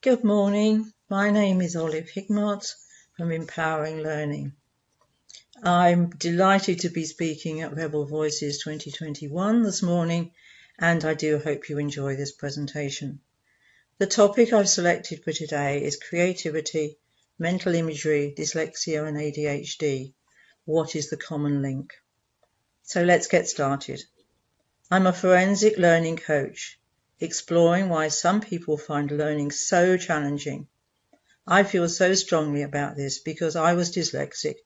Good morning, my name is Hickmott from Empowering Learning. I'm delighted to be speaking at Rebel Voices 2021 this morning, and I do hope you enjoy this presentation. The topic I've selected for today is creativity, mental imagery, dyslexia and ADHD. What is the common link? So let's get started. I'm a forensic learning coach, exploring why some people find learning so challenging. I feel so strongly about this because I was dyslexic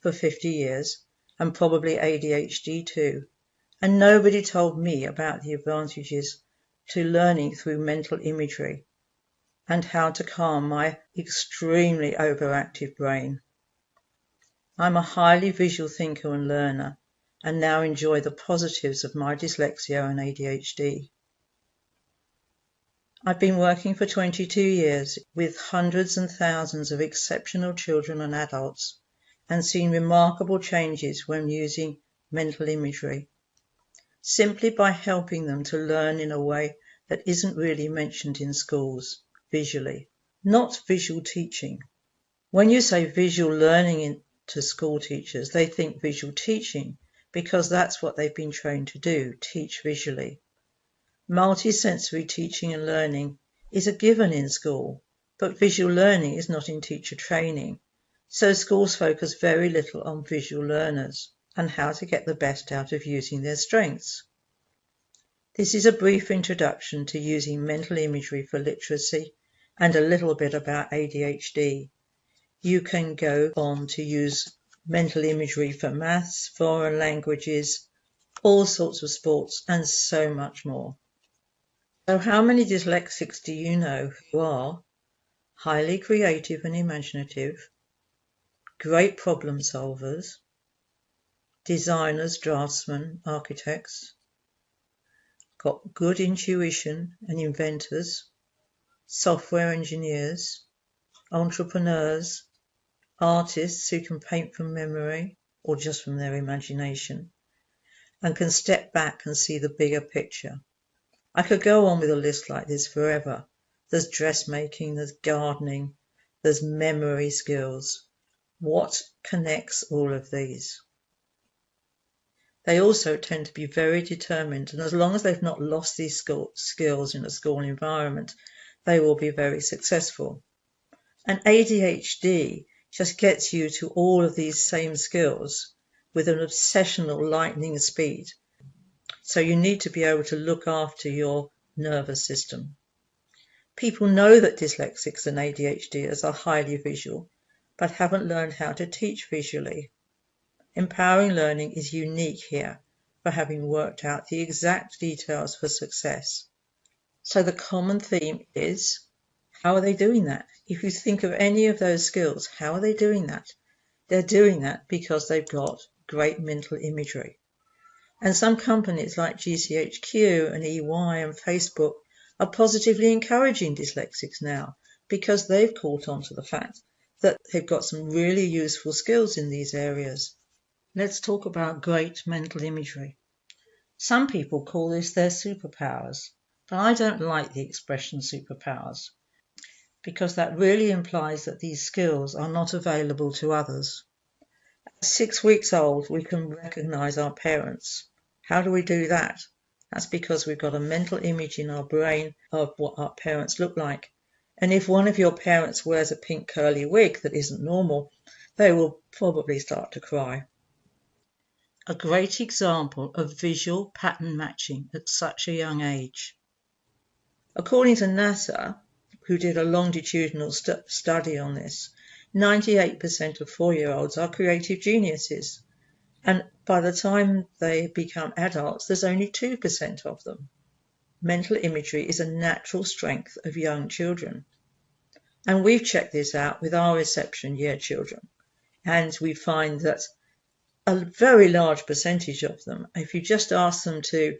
for 50 years and probably ADHD too, and nobody told me about the advantages to learning through mental imagery and how to calm my extremely overactive brain. I'm a highly visual thinker and learner, and now enjoy the positives of my dyslexia and ADHD. I've been working for 22 years with hundreds and thousands of exceptional children and adults and seen remarkable changes when using mental imagery, simply by helping them to learn in a way that isn't really mentioned in schools, visually, not visual teaching. When you say visual learning to school teachers, they think visual teaching because that's what they've been trained to do, teach visually. Multisensory teaching and learning is a given in school, but visual learning is not in teacher training, so schools focus very little on visual learners and how to get the best out of using their strengths. This is a brief introduction to using mental imagery for literacy and a little bit about ADHD. You can go on to use mental imagery for maths, foreign languages, all sorts of sports, and so much more. So how many dyslexics do you know who are highly creative and imaginative, great problem solvers, designers, draftsmen, architects, got good intuition and inventors, software engineers, entrepreneurs, artists who can paint from memory or just from their imagination and can step back and see the bigger picture? I could go on with a list like this forever. There's dressmaking, there's gardening, there's memory skills. What connects all of these? They also tend to be very determined, and as long as they've not lost these skills in a school environment, they will be very successful. And ADHD just gets you to all of these same skills with an obsessional lightning speed. So you need to be able to look after your nervous system. People know that dyslexics and ADHDers are highly visual, but haven't learned how to teach visually. Empowering Learning is unique here for having worked out the exact details for success. So the common theme is, how are they doing that? If you think of any of those skills, how are they doing that? They're doing that because they've got great mental imagery. And some companies like GCHQ and EY and Facebook are positively encouraging dyslexics now because they've caught on to the fact that they've got some really useful skills in these areas. Let's talk about great mental imagery. Some people call this their superpowers, but I don't like the expression superpowers because that really implies that these skills are not available to others. At 6 weeks old, we can recognize our parents. How do we do that? That's because we've got a mental image in our brain of what our parents look like. And if one of your parents wears a pink curly wig that isn't normal, they will probably start to cry. A great example of visual pattern matching at such a young age. According to NASA, who did a longitudinal study on this, 98% of 4-year-olds are creative geniuses. And by the time they become adults, there's only 2% of them. Mental imagery is a natural strength of young children. And we've checked this out with our reception year children. And we find that a very large percentage of them, if you just ask them to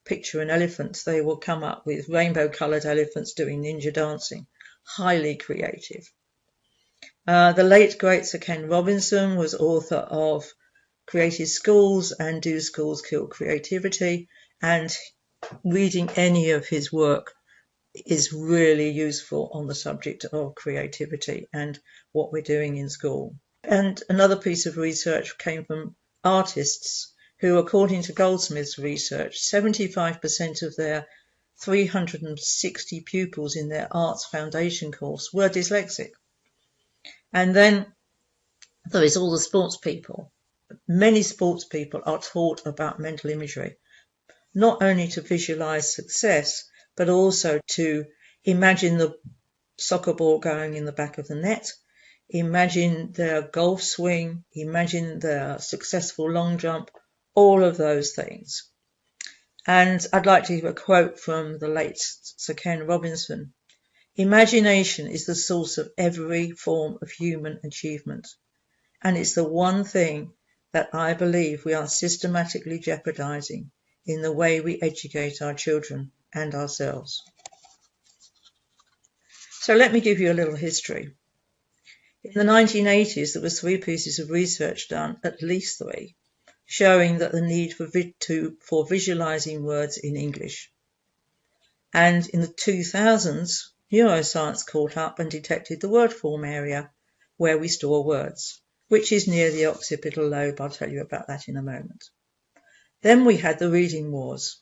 picture an elephant, they will come up with rainbow-coloured elephants doing ninja dancing. Highly creative. The late great Sir Ken Robinson was author of Creative Schools and Do Schools Kill Creativity? And reading any of his work is really useful on the subject of creativity and what we're doing in school. And another piece of research came from artists who, according to Goldsmith's research, 75% of their 360 pupils in their arts foundation course were dyslexic. And then there is all the sports people. Many sports people are taught about mental imagery, not only to visualize success, but also to imagine the soccer ball going in the back of the net, imagine their golf swing, imagine their successful long jump, all of those things. And I'd like to give a quote from the late Sir Ken Robinson. Imagination is the source of every form of human achievement, and it's the one thing that I believe we are systematically jeopardizing in the way we educate our children and ourselves. So let me give you a little history. In the 1980s, there was 3 pieces of research done, at least 3, showing that the need for visualizing words in English. And in the 2000s, neuroscience caught up and detected the word form area where we store words, which is near the occipital lobe. I'll tell you about that in a moment. Then we had the reading wars.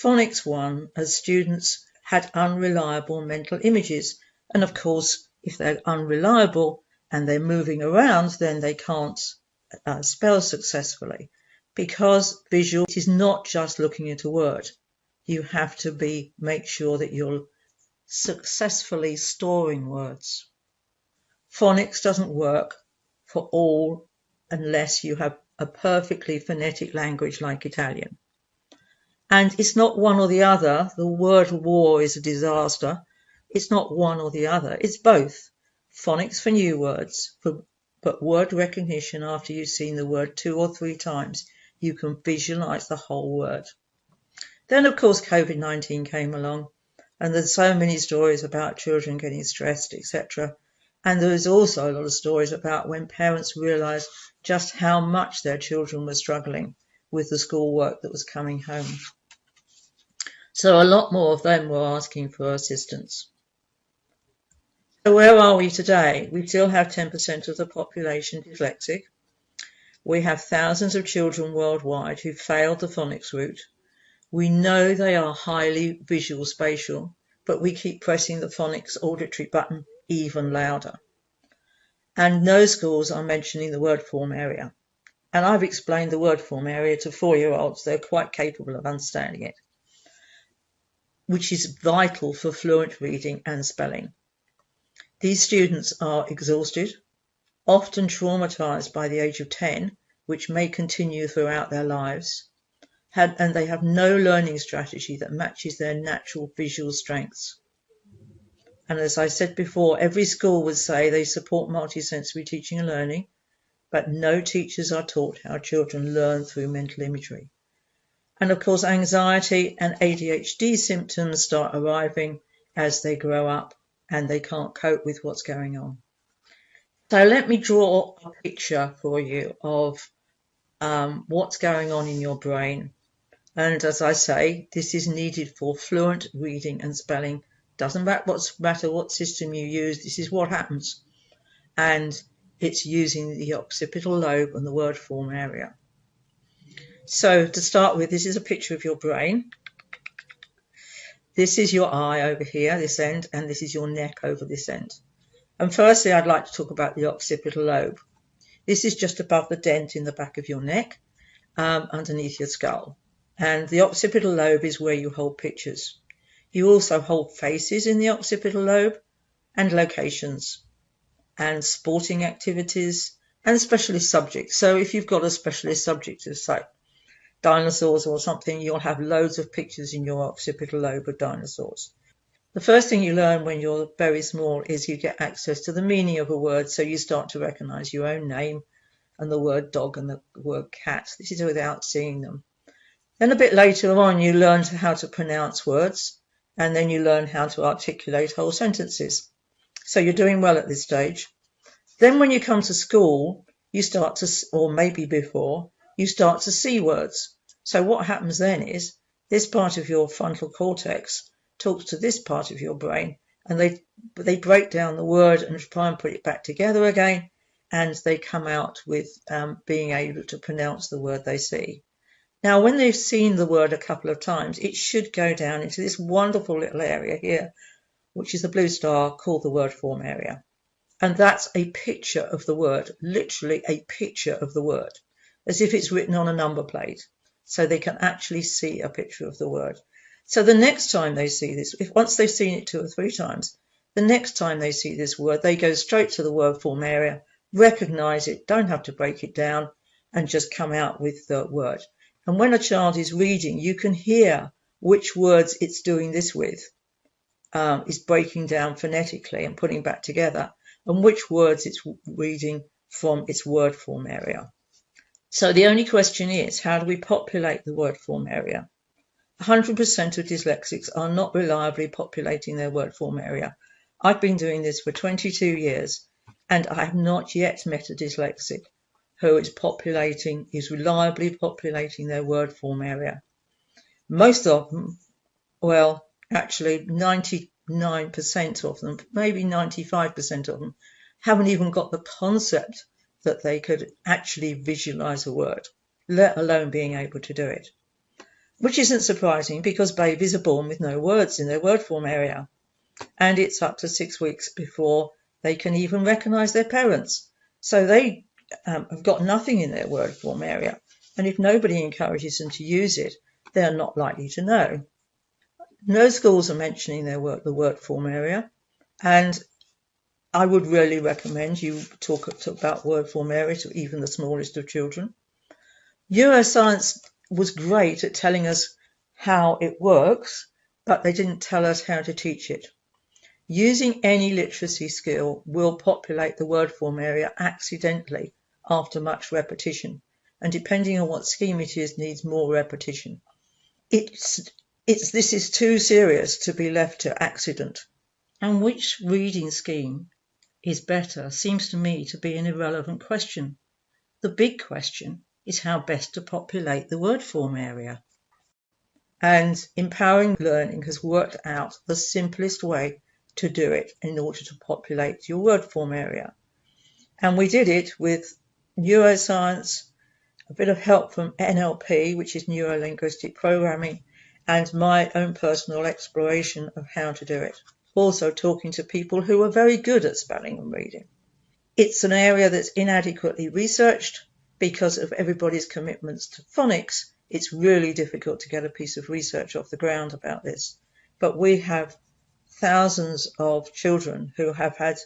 Phonics won as students had unreliable mental images. And of course, if they're unreliable and they're moving around, then they can't spell successfully, because visual is not just looking at a word. You have to make sure that you're successfully storing words. Phonics doesn't work for all unless you have a perfectly phonetic language like Italian. And it's not one or the other. The word war is a disaster. It's not one or the other. It's both. Phonics for new words, but word recognition after you've seen the word 2 or 3 times. You can visualize the whole word. Then, of course, COVID-19 came along, and there's so many stories about children getting stressed, etc. And there is also a lot of stories about when parents realized just how much their children were struggling with the schoolwork that was coming home. So a lot more of them were asking for assistance. So where are we today? We still have 10% of the population dyslexic. We have thousands of children worldwide who failed the phonics route. We know they are highly visual spatial, but we keep pressing the phonics auditory button even louder. And no schools are mentioning the word form area. And I've explained the word form area to 4-year-olds. They're quite capable of understanding it, which is vital for fluent reading and spelling. These students are exhausted, often traumatized by the age of 10, which may continue throughout their lives, and they have no learning strategy that matches their natural visual strengths. And as I said before, every school would say they support multisensory teaching and learning, but no teachers are taught how children learn through mental imagery. And of course, anxiety and ADHD symptoms start arriving as they grow up and they can't cope with what's going on. So let me draw a picture for you of what's going on in your brain. And as I say, this is needed for fluent reading and spelling. Doesn't matter what system you use, this is what happens. And it's using the occipital lobe and the word form area. So to start with, this is a picture of your brain. This is your eye over here, this end, and this is your neck over this end. And firstly, I'd like to talk about the occipital lobe. This is just above the dent in the back of your neck, underneath your skull. And the occipital lobe is where you hold pictures. You also hold faces in the occipital lobe, and locations, and sporting activities, and specialist subjects. So if you've got a specialist subject, say dinosaurs or something, you'll have loads of pictures in your occipital lobe of dinosaurs. The first thing you learn when you're very small is you get access to the meaning of a word, so you start to recognize your own name and the word dog and the word cat. This is without seeing them. Then a bit later on, you learn how to pronounce words, and then you learn how to articulate whole sentences. So you're doing well at this stage. Then when you come to school, you start to, or maybe before, you start to see words. So what happens then is this part of your frontal cortex talks to this part of your brain, and they break down the word and try and put it back together again, and they come out with being able to pronounce the word they see. Now, when they've seen the word a couple of times, it should go down into this wonderful little area here, which is a blue star called the word form area. And that's a picture of the word, literally a picture of the word, as if it's written on a number plate, so they can actually see a picture of the word. So the next time they see this, once they've seen it 2 or 3 times, the next time they see this word, they go straight to the word form area, recognize it, don't have to break it down, and just come out with the word. And when a child is reading, you can hear which words it's doing this with, is breaking down phonetically and putting back together, and which words it's reading from its word form area. So the only question is, how do we populate the word form area? 100% of dyslexics are not reliably populating their word form area. I've been doing this for 22 years, and I have not yet met a dyslexic who is reliably populating their word form area. Most of them, well, actually 99% of them, maybe 95% of them, haven't even got the concept that they could actually visualize a word, let alone being able to do it. Which isn't surprising, because babies are born with no words in their word form area, and it's up to 6 weeks before they can even recognize their parents. So they have got nothing in their word form area, and if nobody encourages them to use it, they're not likely to know. No schools are mentioning the word form area, and I would really recommend you talk about word form area to even the smallest of children. Neuroscience was great at telling us how it works, but they didn't tell us how to teach it. Using any literacy skill will populate the word form area accidentally after much repetition, and depending on what scheme it is, needs more repetition. This is too serious to be left to accident. And which reading scheme is better seems to me to be an irrelevant question. The big question is how best to populate the word form area. And Empowering Learning has worked out the simplest way to do it in order to populate your word form area. And we did it with neuroscience, a bit of help from NLP, which is neuro-linguistic programming, and my own personal exploration of how to do it. Also talking to people who are very good at spelling and reading. It's an area that's inadequately researched because of everybody's commitments to phonics. It's really difficult to get a piece of research off the ground about this. But we have thousands of children who have had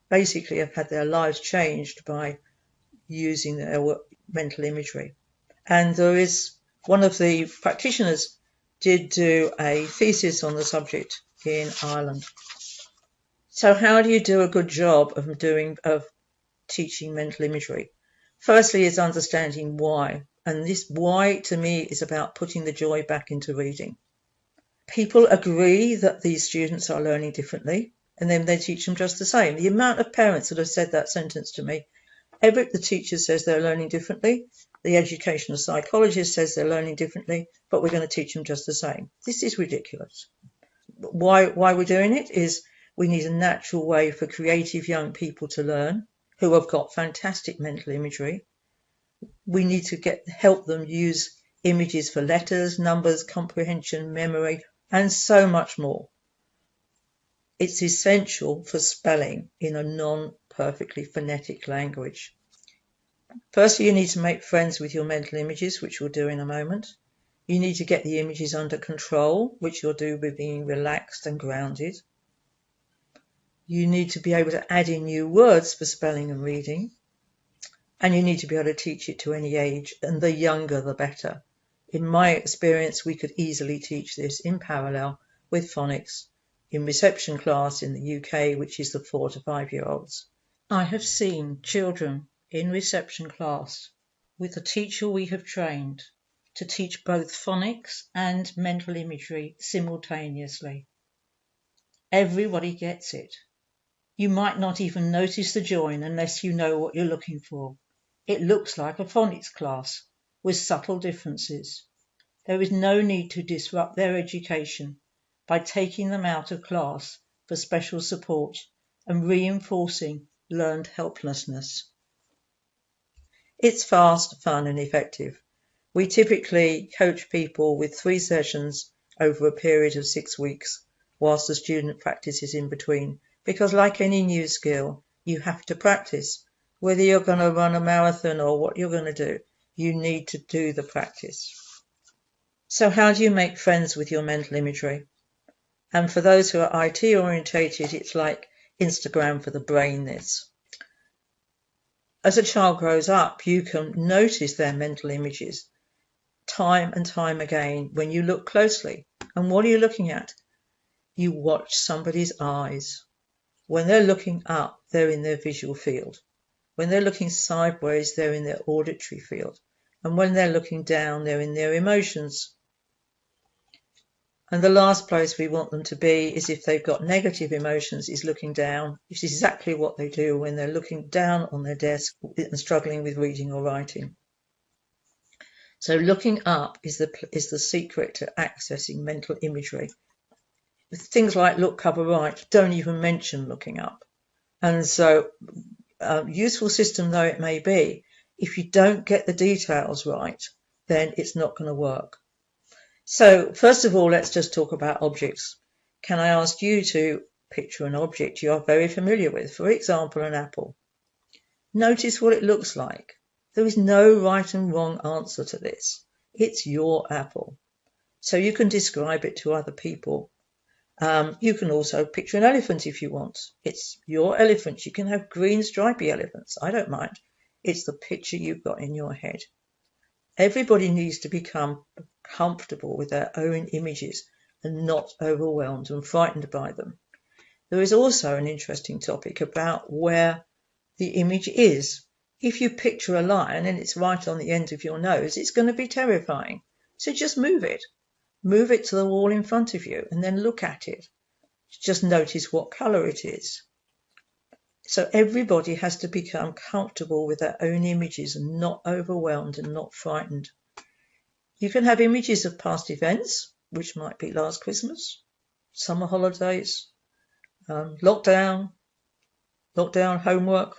their lives changed by using their mental imagery. And there is one of the practitioners did do a thesis on the subject in Ireland. So how do you do a good job of teaching mental imagery? Firstly, is understanding why. And this why, to me, is about putting the joy back into reading. People agree that these students are learning differently, and then they teach them just the same. The amount of parents that have said that sentence to me, the teacher says they're learning differently, the educational psychologist says they're learning differently, but we're going to teach them just the same. This is ridiculous. Why we're doing it is we need a natural way for creative young people to learn who have got fantastic mental imagery. We need to help them use images for letters, numbers, comprehension, memory, and so much more. It's essential for spelling in a non-perfectly phonetic language. Firstly, you need to make friends with your mental images, which we'll do in a moment. You need to get the images under control, which you'll do by being relaxed and grounded. You need to be able to add in new words for spelling and reading. And you need to be able to teach it to any age, and the younger the better. In my experience, we could easily teach this in parallel with phonics in reception class in the UK, which is the 4 to 5 year olds. I have seen children in reception class with a teacher we have trained to teach both phonics and mental imagery simultaneously. Everybody gets it. You might not even notice the join unless you know what you're looking for. It looks like a phonics class with subtle differences. There is no need to disrupt their education by taking them out of class for special support and reinforcing learned helplessness. It's fast, fun and effective. We typically coach people with 3 sessions over a period of 6 weeks, whilst the student practices in between, because like any new skill, you have to practice. Whether you're going to run a marathon or what you're going to do, you need to do the practice. So how do you make friends with your mental imagery? And for those who are IT orientated, it's like Instagram for the brain is. As a child grows up, you can notice their mental images time and time again when you look closely. And what are you looking at? You watch somebody's eyes. When they're looking up, they're in their visual field. When they're looking sideways, they're in their auditory field. And when they're looking down, they're in their emotions. And the last place we want them to be is if they've got negative emotions, is looking down. It's exactly what they do when they're looking down on their desk and struggling with reading or writing. So looking up is the secret to accessing mental imagery. Things like look, cover, write don't even mention looking up. And so useful system though it may be, if you don't get the details right, then it's not going to work. So first of all, let's just talk about objects. Can I ask you to picture an object you are very familiar with? For example, an apple. Notice what it looks like. There is no right and wrong answer to this. It's your apple. So you can describe it to other people. You can also picture an elephant if you want. It's your elephant. You can have green stripy elephants. I don't mind. It's the picture you've got in your head. Everybody needs to become comfortable with their own images and not overwhelmed and frightened by them. There is also an interesting topic about where the image is. If you picture a lion and it's right on the end of your nose, it's going to be terrifying. So just move it. Move it to the wall in front of you and then look at it. Just notice what colour it is. So everybody has to become comfortable with their own images and not overwhelmed and not frightened. You can have images of past events, which might be last Christmas, summer holidays, lockdown, homework.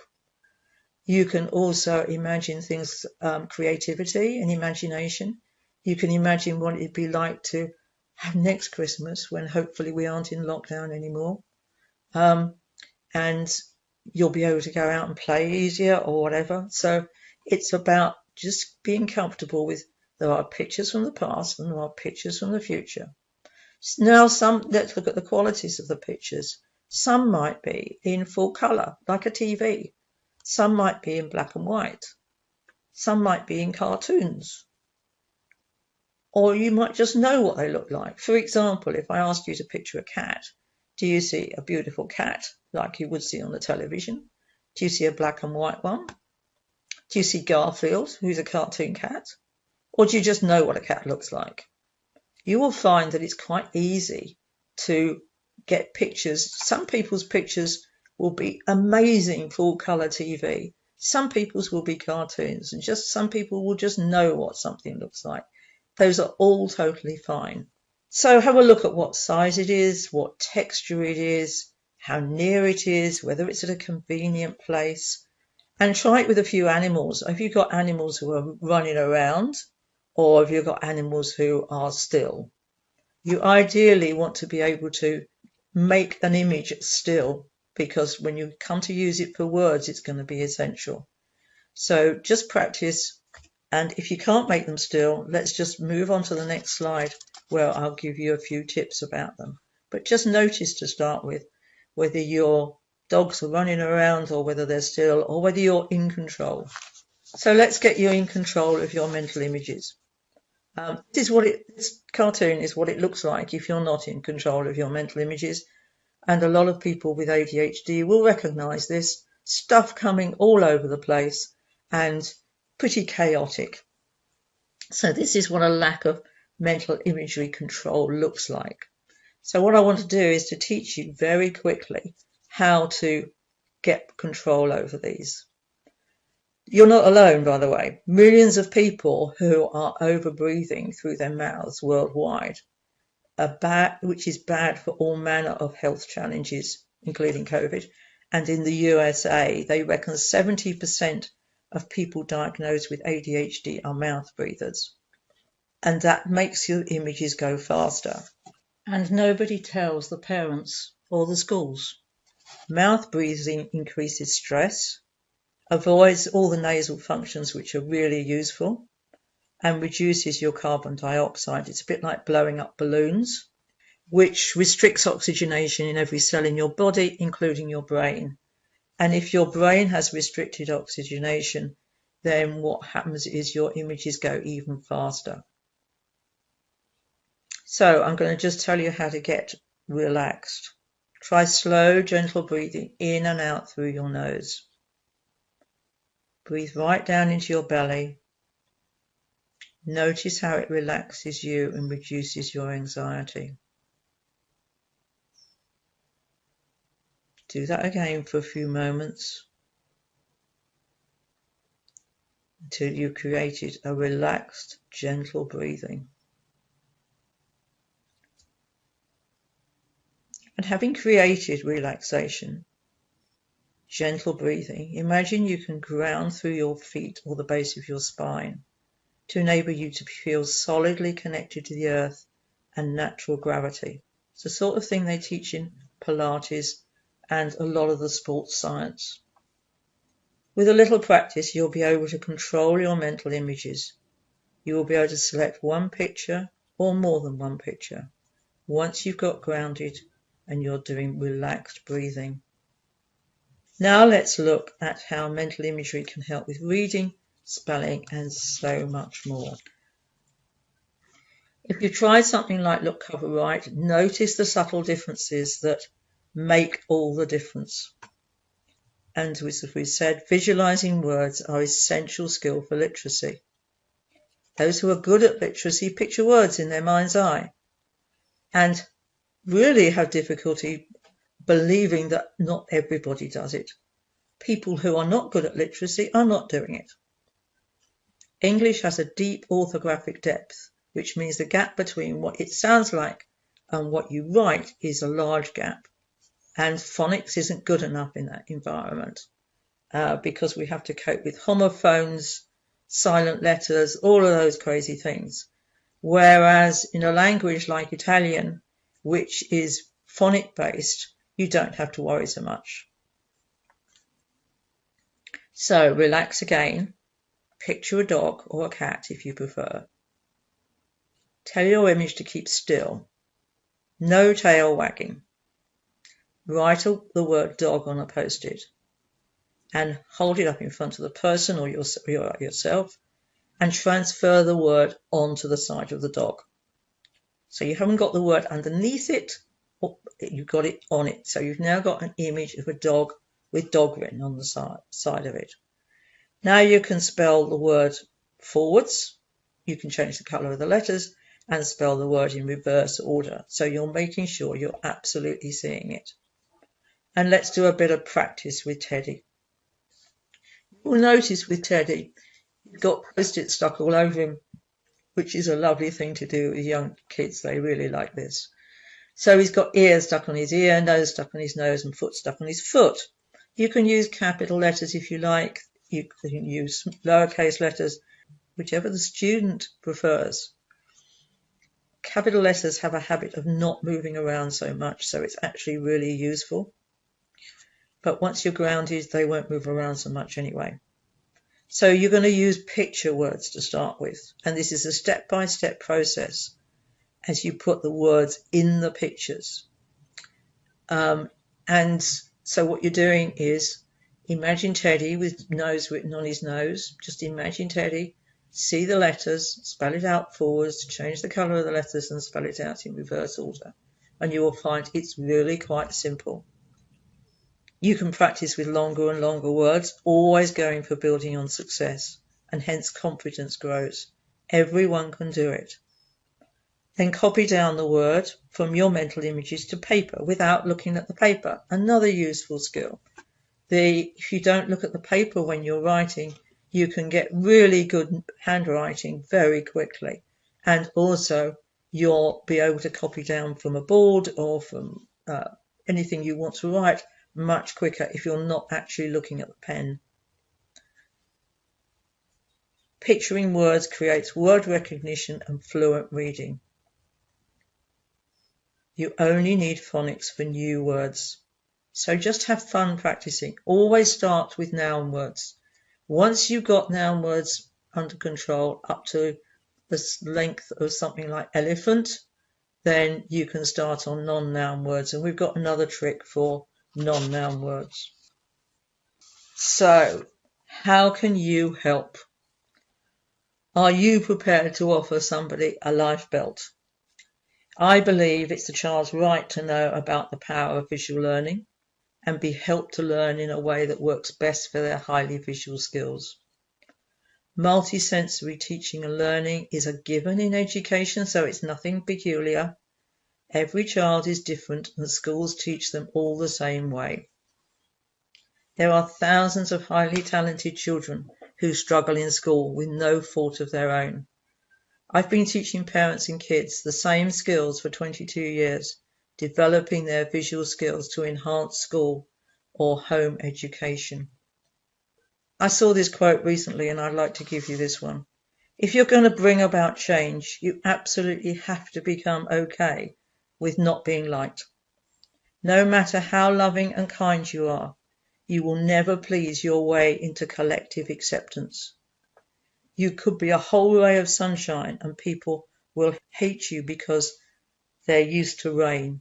You can also imagine things, creativity and imagination. You can imagine what it'd be like to have next Christmas when hopefully we aren't in lockdown anymore. And you'll be able to go out and play easier or whatever. So it's about just being comfortable with there are pictures from the past and there are pictures from the future. Now let's look at the qualities of the pictures. Some might be in full colour, like a TV. Some might be in black and white. Some might be in cartoons. Or you might just know what they look like. For example, if I asked you to picture a cat, do you see a beautiful cat like you would see on the television? Do you see a black and white one? Do you see Garfield, who's a cartoon cat? Or do you just know what a cat looks like? You will find that it's quite easy to get pictures. Some people's pictures will be amazing full colour TV. Some people's will be cartoons, and just some people will just know what something looks like. Those are all totally fine. So have a look at what size it is, what texture it is, how near it is, whether it's at a convenient place, and try it with a few animals. Have you got animals who are running around, or have you got animals who are still? You ideally want to be able to make an image still, because when you come to use it for words, it's going to be essential. So just practice. And if you can't make them still, let's just move on to the next slide where I'll give you a few tips about them. But just notice to start with whether your dogs are running around or whether they're still or whether you're in control. So let's get you in control of your mental images. This cartoon is what it looks like if you're not in control of your mental images. And a lot of people with ADHD will recognize this stuff coming all over the place and pretty chaotic. So this is what a lack of mental imagery control looks like. So what I want to do is to teach you very quickly how to get control over these. You're not alone, by the way. Millions of people who are over breathing through their mouths worldwide. which is bad for all manner of health challenges, including COVID. And in the USA, they reckon 70% of people diagnosed with ADHD are mouth breathers. And that makes your images go faster. And nobody tells the parents or the schools. Mouth breathing increases stress, avoids all the nasal functions which are really useful, and reduces your carbon dioxide. It's a bit like blowing up balloons, which restricts oxygenation in every cell in your body, including your brain. And if your brain has restricted oxygenation, then what happens is your images go even faster. So I'm going to just tell you how to get relaxed. Try slow, gentle breathing in and out through your nose. Breathe right down into your belly. Notice how it relaxes you and reduces your anxiety. Do that again for a few moments until you've created a relaxed, gentle breathing. And having created relaxation, gentle breathing, imagine you can ground through your feet or the base of your spine to enable you to feel solidly connected to the earth and natural gravity. It's the sort of thing they teach in Pilates and a lot of the sports science. With a little practice, you'll be able to control your mental images. You will be able to select one picture or more than one picture once you've got grounded and you're doing relaxed breathing. Now let's look at how mental imagery can help with reading, spelling, and so much more. If you try something like Look Cover Right, notice the subtle differences that make all the difference. And as we said, visualizing words are essential skill for literacy. Those who are good at literacy picture words in their mind's eye and really have difficulty believing that not everybody does it. People who are not good at literacy are not doing it. English has a deep orthographic depth, which means the gap between what it sounds like and what you write is a large gap. And phonics isn't good enough in that environment because we have to cope with homophones, silent letters, all of those crazy things. Whereas in a language like Italian, which is phonic based, you don't have to worry so much. So relax again. Picture a dog or a cat if you prefer. Tell your image to keep still. No tail wagging. Write the word dog on a post-it and hold it up in front of the person or yourself and transfer the word onto the side of the dog. So you haven't got the word underneath it, you've got it on it. So you've now got an image of a dog with dog written on the side of it. Now you can spell the word forwards. You can change the colour of the letters and spell the word in reverse order. So you're making sure you're absolutely seeing it. And let's do a bit of practice with Teddy. You'll notice with Teddy, he's got post-it stuck all over him, which is a lovely thing to do with young kids. They really like this. So he's got ears stuck on his ear, nose stuck on his nose, and foot stuck on his foot. You can use capital letters if you like. You can use lowercase letters, whichever the student prefers. Capital letters have a habit of not moving around so much, so it's actually really useful. But once you're grounded, they won't move around so much anyway. So you're going to use picture words to start with. And this is a step-by-step process as you put the words in the pictures. And so what you're doing is imagine Teddy with nose written on his nose. Just imagine Teddy, see the letters, spell it out forwards, change the colour of the letters and spell it out in reverse order. And you will find it's really quite simple. You can practice with longer and longer words, always going for building on success, and hence confidence grows. Everyone can do it. Then copy down the word from your mental images to paper without looking at the paper. Another useful skill. If you don't look at the paper when you're writing, you can get really good handwriting very quickly. And also, you'll be able to copy down from a board or from anything you want to write much quicker if you're not actually looking at the pen. Picturing words creates word recognition and fluent reading. You only need phonics for new words. So just have fun practicing. Always start with noun words. Once you've got noun words under control up to the length of something like elephant, then you can start on non-noun words. And we've got another trick for non-noun words. So, how can you help? Are you prepared to offer somebody a life belt? I believe it's the child's right to know about the power of visual learning and be helped to learn in a way that works best for their highly visual skills. Multisensory teaching and learning is a given in education, so it's nothing peculiar. Every child is different and schools teach them all the same way. There are thousands of highly talented children who struggle in school with no fault of their own. I've been teaching parents and kids the same skills for 22 years, developing their visual skills to enhance school or home education. I saw this quote recently and I'd like to give you this one. If you're going to bring about change, you absolutely have to become okay with not being liked. No matter how loving and kind you are, you will never please your way into collective acceptance. You could be a whole ray of sunshine and people will hate you because they're used to rain.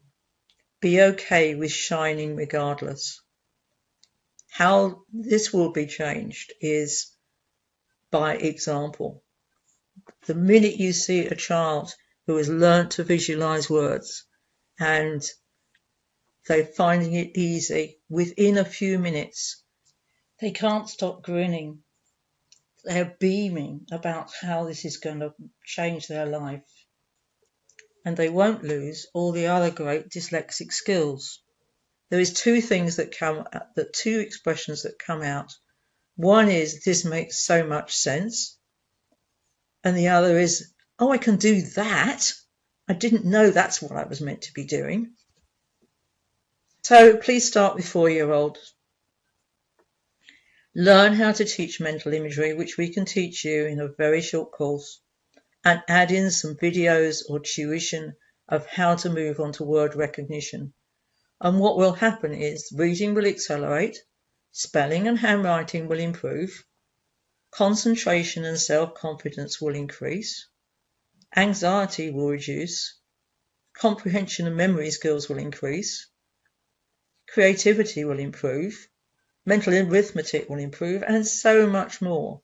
Be okay with shining regardless. How this will be changed is by example. The minute you see a child who has learnt to visualize words and they're finding it easy, within a few minutes, they can't stop grinning. They're beaming about how this is going to change their life. And they won't lose all the other great dyslexic skills. There is two expressions that come out. One is, this makes so much sense. And the other is, oh, I can do that. I didn't know that's what I was meant to be doing. So please start with 4-year-olds. Learn how to teach mental imagery, which we can teach you in a very short course, and add in some videos or tuition of how to move on to word recognition. And what will happen is reading will accelerate, spelling and handwriting will improve, concentration and self-confidence will increase, anxiety will reduce, comprehension and memory skills will increase, creativity will improve, mental arithmetic will improve, and so much more.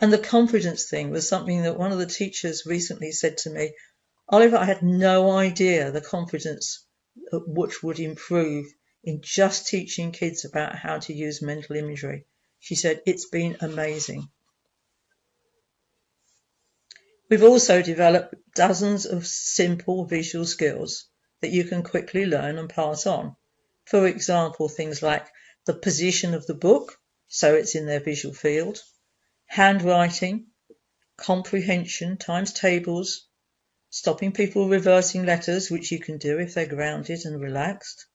And the confidence thing was something that one of the teachers recently said to me, Oliver, I had no idea the confidence which would improve in just teaching kids about how to use mental imagery. She said, it's been amazing. We've also developed dozens of simple visual skills that you can quickly learn and pass on. For example, things like the position of the book, so it's in their visual field, handwriting, comprehension, times tables, stopping people reversing letters, which you can do if they're grounded and relaxed,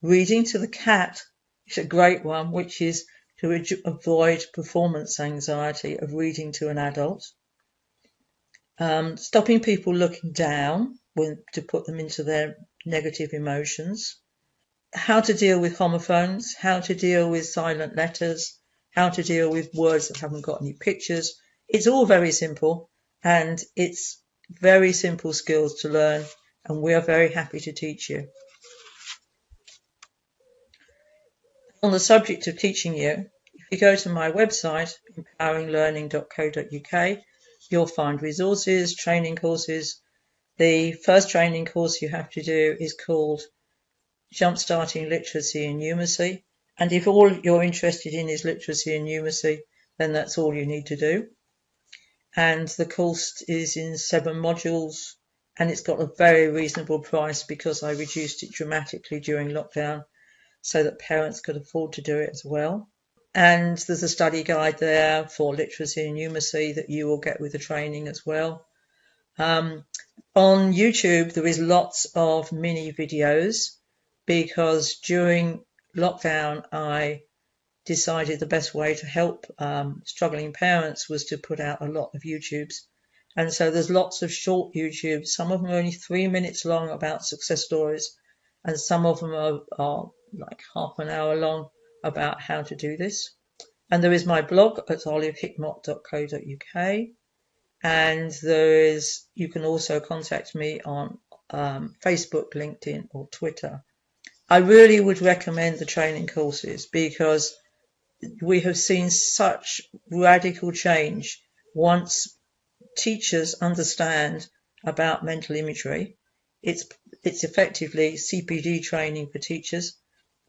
reading to the cat, it's a great one, which is to avoid performance anxiety of reading to an adult, stopping people looking down to put them into their negative emotions, how to deal with homophones, how to deal with silent letters, how to deal with words that haven't got any pictures. It's all very simple, and it's very simple skills to learn, and we are very happy to teach you. On the subject of teaching you, if you go to my website, empoweringlearning.co.uk, you'll find resources, training courses. The first training course you have to do is called Jumpstarting Literacy and Numeracy. And if all you're interested in is literacy and numeracy, then that's all you need to do. And the course is in 7 modules, and it's got a very reasonable price because I reduced it dramatically during lockdown so that parents could afford to do it as well. And there's a study guide there for literacy and numeracy that you will get with the training as well. On YouTube, there is lots of mini videos because during lockdown, I decided the best way to help struggling parents was to put out a lot of YouTubes. And so there's lots of short YouTubes. Some of them are only 3 minutes long about success stories, and some of them are like half an hour long about how to do this. And there is my blog at olivehickmott.co.uk. And you can also contact me on Facebook, LinkedIn, or Twitter. I really would recommend the training courses because we have seen such radical change once teachers understand about mental imagery. It's effectively CPD training for teachers.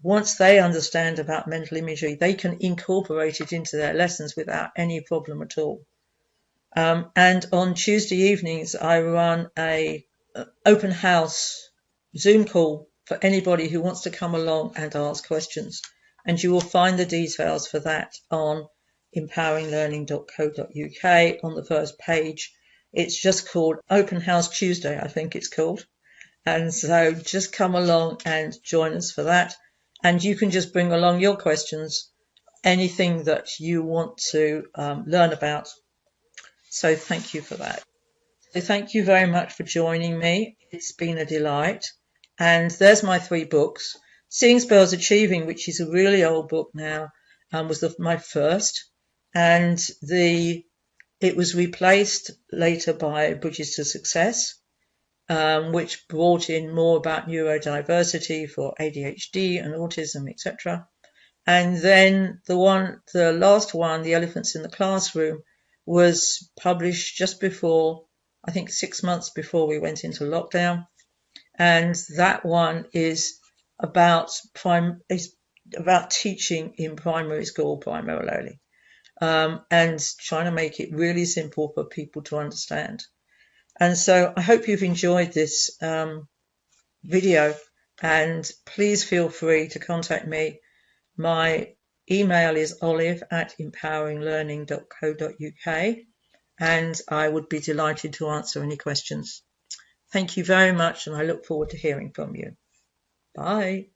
Once they understand about mental imagery, they can incorporate it into their lessons without any problem at all. And on Tuesday evenings, I run a open house Zoom call for anybody who wants to come along and ask questions. And you will find the details for that on empoweringlearning.co.uk on the first page. It's just called Open House Tuesday, I think it's called. And so just come along and join us for that. And you can just bring along your questions, anything that you want to learn about. So thank you for that. So thank you very much for joining me. It's been a delight. And there's my 3 books. Seeing Spells Achieving, which is a really old book now, was my first. And it was replaced later by Bridges to Success, which brought in more about neurodiversity for ADHD and autism, etc. And then the last one, The Elephants in the Classroom, was published just before, I think 6 months before we went into lockdown. And that one is about teaching in primary school primarily, and trying to make it really simple for people to understand. And so I hope you've enjoyed this video, and please feel free to contact me. My email is olive@empoweringlearning.co.uk, and I would be delighted to answer any questions. Thank you very much, and I look forward to hearing from you. Bye.